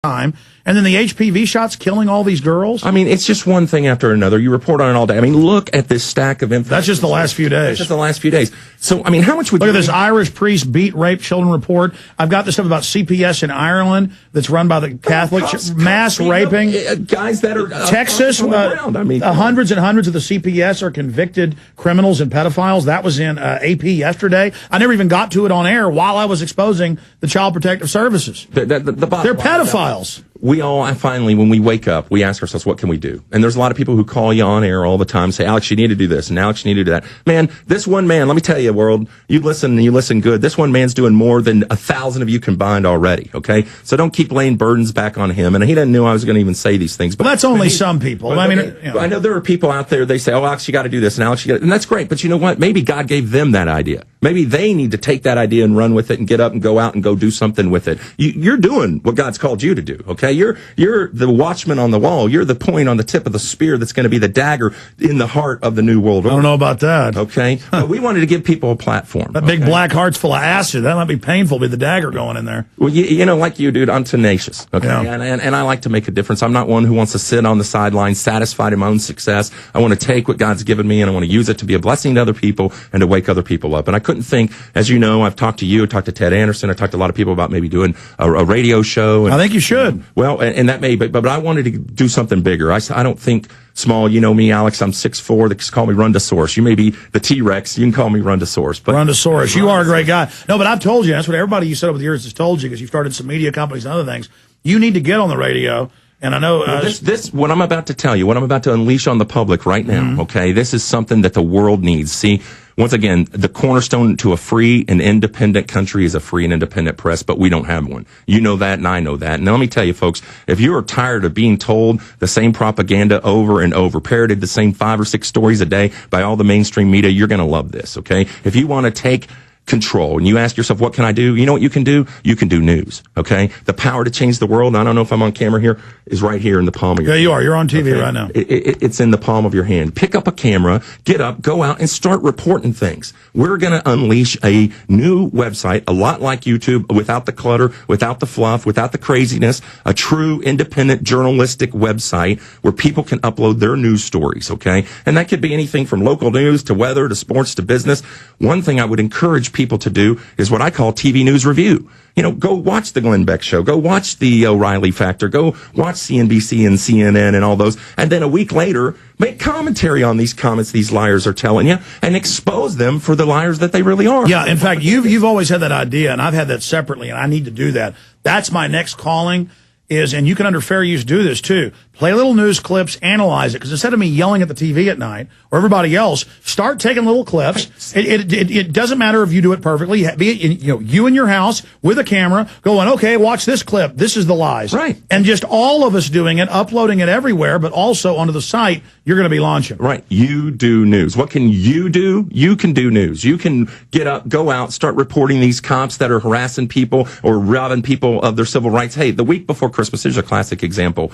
time, and then the HPV shots killing all these girls. I mean, it's just one thing after another. You report on it all day. I mean, look at this stack of information. That's just the last few days. That's just the last few days. So, I mean, how much would look you at this Irish priest beat rape children report? I've got this stuff about CPS in Ireland that's run by the Catholic mass raping guys that are Texas. Hundreds and hundreds of the CPS are convicted criminals and pedophiles. That was in AP yesterday. I never even got to it on air while I was exposing the Child Protective Services. They're pedophiles. We all finally, when we wake up, we ask ourselves, what can we do? And there's a lot of people who call you on air all the time, say, Alex, you need to do this, and Alex, you need to do that. Man, this one man, let me tell you, world, you listen and you listen good. This one man's doing more than 1,000 of you combined already, okay? So don't keep laying burdens back on him. And he didn't know I was going to even say these things. But that's only some people. I mean, I know there are people out there, they say, oh, Alex, you got to do this, and Alex, you got to, and that's great. But you know what? Maybe God gave them that idea. Maybe they need to take that idea and run with it and get up and go out and go do something with it. You're doing what God's called you to do, okay? You're the watchman on the wall. You're the point on the tip of the spear that's going to be the dagger in the heart of the new world order. I don't know about that. Okay? But we wanted to give people a platform. That big black heart's full of acid. That might be painful with the dagger going in there. Well, you know, like you, dude, I'm tenacious, okay? Yeah. And I like to make a difference. I'm not one who wants to sit on the sidelines satisfied in my own success. I want to take what God's given me and I want to use it to be a blessing to other people and to wake other people up. And I couldn't think, as you know, I've talked to you, I talked to Ted Anderson, I talked to a lot of people about maybe doing a radio show. And, I think you should. Well, and that may, but I wanted to do something bigger. I don't think small. You know me, Alex, I'm 6'4". They just call me Rundosaurus. You may be the T-Rex. You can call me Rundosaurus. But Rundosaurus. You are a great guy. No, but I've told you, that's what everybody you said over the years has told you, because you've started some media companies and other things. You need to get on the radio. And I know this what I'm about to tell you, what I'm about to unleash on the public right now, okay? This is something that the world needs. See, once again, the cornerstone to a free and independent country is a free and independent press, but we don't have one. You know that, and I know that. And let me tell you, folks, if you are tired of being told the same propaganda over and over, parroted the same 5 or 6 stories a day by all the mainstream media, you're going to love this, okay? If you want to take control and you ask yourself, what can I do? You know what you can do? You can do news, okay? The power to change the world, I don't know if I'm on camera here, is right here in the palm of your hand. Yeah, you are. You're on TV right now. It's in the palm of your hand. Pick up a camera, get up, go out, and start reporting things. We're going to unleash a new website, a lot like YouTube, without the clutter, without the fluff, without the craziness, a true independent journalistic website where people can upload their news stories, okay? And that could be anything from local news to weather to sports to business. One thing I would encourage people to do is what I call TV news review. You know, go watch the Glenn Beck Show, go watch the O'Reilly Factor, go watch CNBC and CNN and all those, and then a week later, make commentary on these comments these liars are telling you and expose them for the liars that they really are. Yeah, in fact, you've always had that idea, and I've had that separately, and I need to do that. That's my next calling. And you can under fair use do this too. Play little news clips, analyze it, because instead of me yelling at the TV at night or everybody else, start taking little clips. It doesn't matter if you do it perfectly. Be it, you in your house with a camera going, okay, watch this clip. This is the lies. Right. And just all of us doing it, uploading it everywhere, but also onto the site you're going to be launching. Right. You do news. What can you do? You can do news. You can get up, go out, start reporting these cops that are harassing people or robbing people of their civil rights. Hey, the week before Christmas, here's a classic example.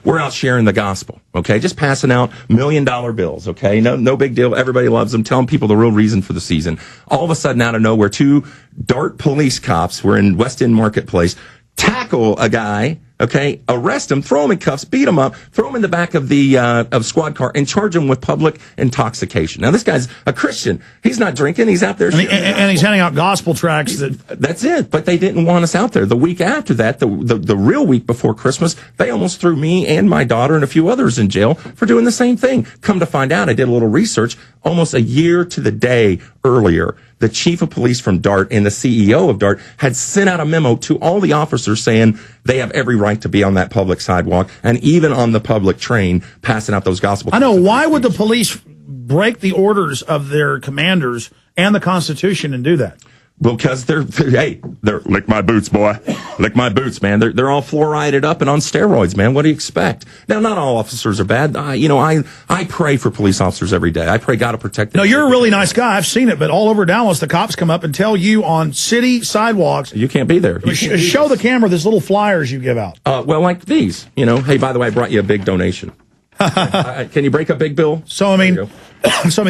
We're out sharing the gospel, okay? Just passing out $1 million bills, okay? No big deal. Everybody loves them. Telling people the real reason for the season. All of a sudden, out of nowhere, 2 Dart police cops were in West End Marketplace, tackle a guy, okay, arrest him, throw him in cuffs, beat him up, throw him in the back of the squad car, and charge him with public intoxication. Now, this guy's a Christian. He's not drinking. He's out there. And he's handing out gospel tracts. That's it. But they didn't want us out there. The week after that, the real week before Christmas, they almost threw me and my daughter and a few others in jail for doing the same thing. Come to find out, I did a little research. Almost a year to the day earlier, the chief of police from Dart and the CEO of Dart had sent out a memo to all the officers saying they have every right to be on that public sidewalk and even on the public train passing out those gospel. I know. Why would the police break the orders of their commanders and the Constitution and do that? Because they're lick my boots, boy. Lick my boots, man. They're all fluorided up and on steroids, man. What do you expect? Now, not all officers are bad. I pray for police officers every day. I pray God to protect them. No, you're a really nice guy. I've seen it, but all over Dallas, the cops come up and tell you on city sidewalks. You can't be there. Show the camera this little flyers you give out. Well, like these. Hey, by the way, I brought you a big donation. Can you break a big bill? So, I mean,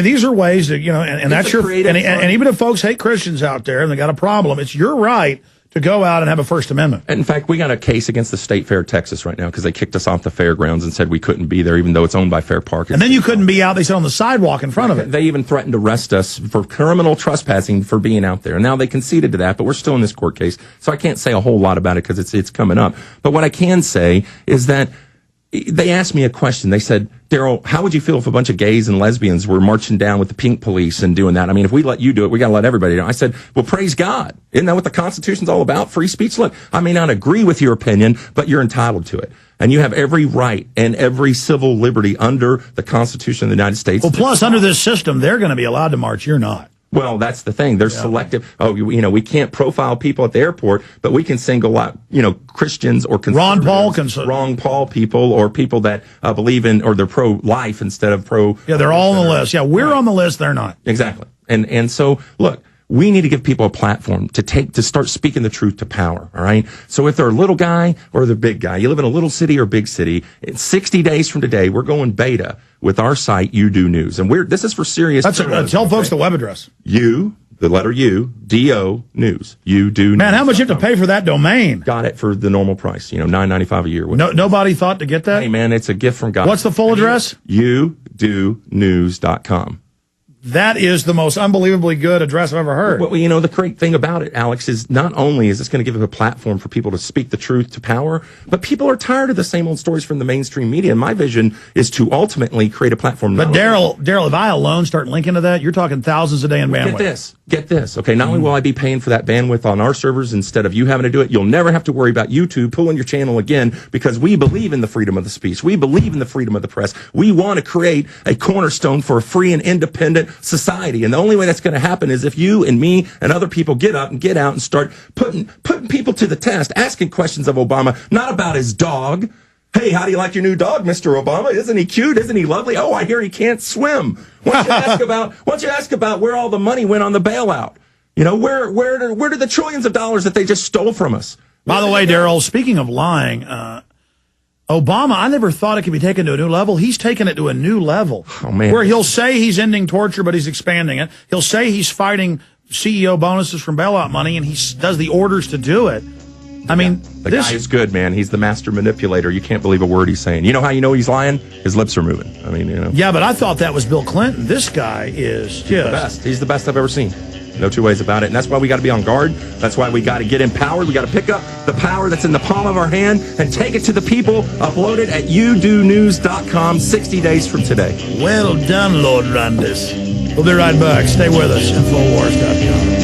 these are ways that, and that's your, and even if folks hate Christians out there and they got a problem, it's your right to go out and have a First Amendment. In fact, we got a case against the State Fair Texas right now because they kicked us off the fairgrounds and said we couldn't be there, even though it's owned by Fair Park. And then you couldn't be out, they said, on the sidewalk in front of it. They even threatened to arrest us for criminal trespassing for being out there. Now they conceded to that, but we're still in this court case, so I can't say a whole lot about it because it's coming up. But what I can say is that they asked me a question. They said, Daryl, how would you feel if a bunch of gays and lesbians were marching down with the pink police and doing that? I mean, if we let you do it, we got to let everybody do it. I said, well, praise God. Isn't that what the Constitution's all about? Free speech. Look, I may not agree with your opinion, but you're entitled to it. And you have every right and every civil liberty under the Constitution of the United States. Well, plus, under this system, they're going to be allowed to march. You're not. Well, that's the thing. They're selective. Oh, we can't profile people at the airport, but we can single out, Christians or Ron Paul people or people that believe in, or they're pro-life instead of pro. Yeah, they're all on the list. Yeah, we're on the list. They're not. Exactly. And so, look, we need to give people a platform to start speaking the truth to power. All right. So if they're a little guy or the big guy, you live in a little city or big city, in 60 days from today, we're going beta with our site, You Do News. And this is for serious. Tell folks the web address. The letter U, D-O, News. You Do News. Man, how much you have to pay for that domain? Got it for the normal price, $9.95 a year. Nobody thought to get that? Hey, man, it's a gift from God. What's the full address? YouDoNews.com. That is the most unbelievably good address I've ever heard. Well, the great thing about it, Alex, is not only is this going to give a platform for people to speak the truth to power, but people are tired of the same old stories from the mainstream media. And my vision is to ultimately create a platform. But Daryl, if I alone start linking to that, you're talking thousands a day in bandwidth. Get this. Okay, not only will I be paying for that bandwidth on our servers instead of you having to do it, you'll never have to worry about YouTube pulling your channel again, because we believe in the freedom of the speech. We believe in the freedom of the press. We want to create a cornerstone for a free and independent society. And the only way that's going to happen is if you and me and other people get up and get out and start putting people to the test, asking questions of Obama, not about his dog. Hey, how do you like your new dog, Mr. Obama? Isn't he cute? Isn't he lovely? Oh, I hear he can't swim. Why don't you ask about where all the money went on the bailout? Where did the trillions of dollars that they just stole from us? By the way, Daryl, speaking of lying, Obama, I never thought it could be taken to a new level. He's taken it to a new level. Oh, man. Where he'll say he's ending torture, but he's expanding it. He'll say he's fighting CEO bonuses from bailout money, and he does the orders to do it. I mean, the guy is good, man. He's the master manipulator. You can't believe a word he's saying. You know how you know he's lying? His lips are moving. I mean, Yeah, but I thought that was Bill Clinton. This guy is just the best. He's the best I've ever seen. No two ways about it. And that's why we got to be on guard. That's why we got to get empowered. We got to pick up the power that's in the palm of our hand and take it to the people. Upload it at youdonews.com 60 days from today. Well done, Lord Randis. We'll be right back. Stay with us. Infowars.com.